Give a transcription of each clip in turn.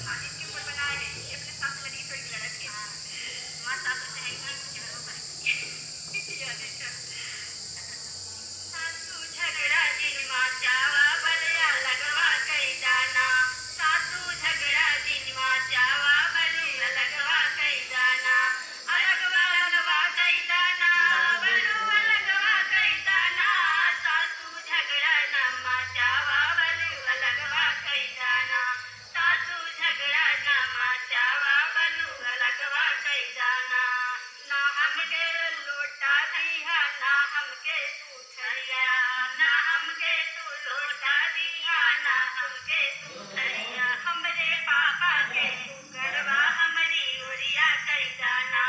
हाँ, इसके ऊपर बनाए हैं, ये अपने साथ लगी थोड़ी लड़क के। हाँ, माँ सासू से है इतना कुछ है ऊपर। ये देखो। सासू झगड़ा जिनमा चावा बलिया लगवा कई दाना। सासू झगड़ा जिनमा चावा बलिया लगवा कई दाना। अलगवा लगवा कई दाना, बलुआ लगवा कई दाना। सासू झगड़ा नमा चावा बलुआ लगवा कई दाना। सासू झगड़ा नमा चावा बलुआ लगवा कई दाना। ना हमके लोटा दिया, ना हमके तू छड़िया। ना हमके तू लोटा दिया, ना हमके तू छड़िया। हमरे पापा के कुकरवा हमरी ओरिया कई दाना।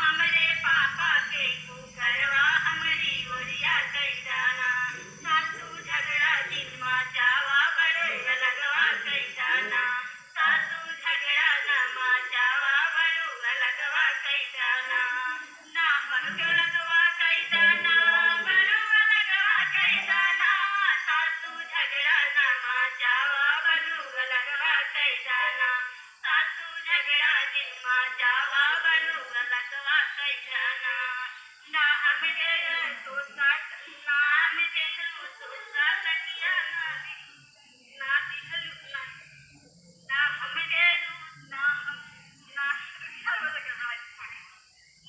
हमरे पापा के कुकरवा हमरी ओरिया कई दाना। सासू झगड़ा जिनमा चावा बलुआ लगवा कई दाना। सासू झगड़ा नमा चावा बलुआ लगवा कई दाना। ना हमके लगवा कई दाना, बलुआ लगवा कई दाना। सासू झगड़ा नमा चावा बलुआ लगवा कई दाना। सासू झगड़ा जिनमा चावा बलुआ लगवा कई दाना। ना हमके सोसा, ना हमके सोसा तकिया ना दिखलू ना। ना हमके ना हम ना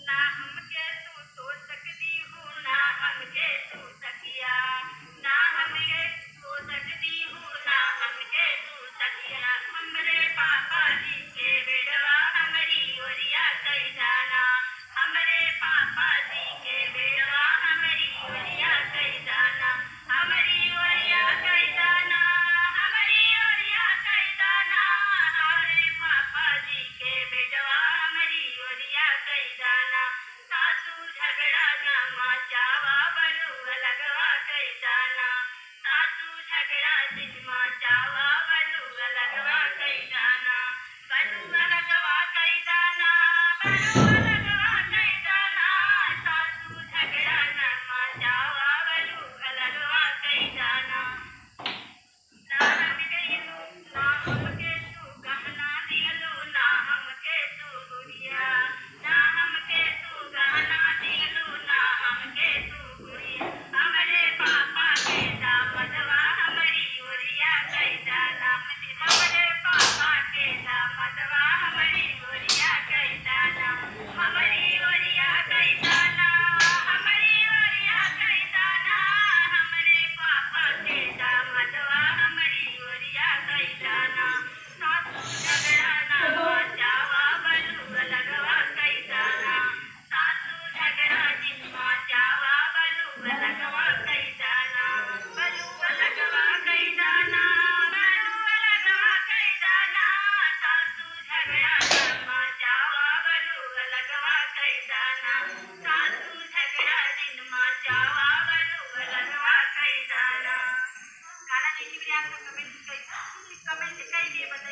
ना हमके तू तो सकती हूँ, ना हमके तू सकिया। ना हमके तो सकती हूँ, ना हमके तू सकिया। हमरे पापा जी के बेड़वा हमरी ओरिया कई दाना। हमरे पापा जी के बेड़वा हमरी ओरिया कई दाना। हमरी ओरिया कई दाना, हमरी ओरिया कई दाना। हमरे पापा जी के बेड़वा हमरी ओरिया कई दाना। सासू झगड़ा नमा चावा बलुआ लगवा कई दाना। सासू झगड़ा जिनमा चावा बलुआ लगवा कई दाना। बलुआ लगवा कई दाना, बलुआ लगवा कई दाना। सासू झगड़ा नमा चावा बलुआ लगवा कई दाना। ना हमके तू गहना दिहलू, ना हमके तू गुड़िया। ना हमके तू गहना दिहलू, ना हमके तू गुड़िया। हमरे पापा के दामदवा हमरी ओरिया कई दाना। हमरे पापा के दामदवा हमरी ओरिया कई दाना। हमरी ओरिया कई दाना, हमरी ओरिया कई दाना। हमरे पापा के दामदवा हमरी ओरिया कई दाना। सासू झगड़ा नमा चावा बलुआ लगवा कई दाना। सासू झगड़ा जिनमा चावा बलुआ लगवा कई दाना। बलुआ लगवा कई दाना, बलुआ लगवा कई दाना। सासू झगड़ा नमा चावा बलुआ लगवा कई दाना। सासू झगड़ा जिनमा चावा बलुआ लगवा कई दाना। गाना देखी भी आपको कमेंट कई दिए, बताइए।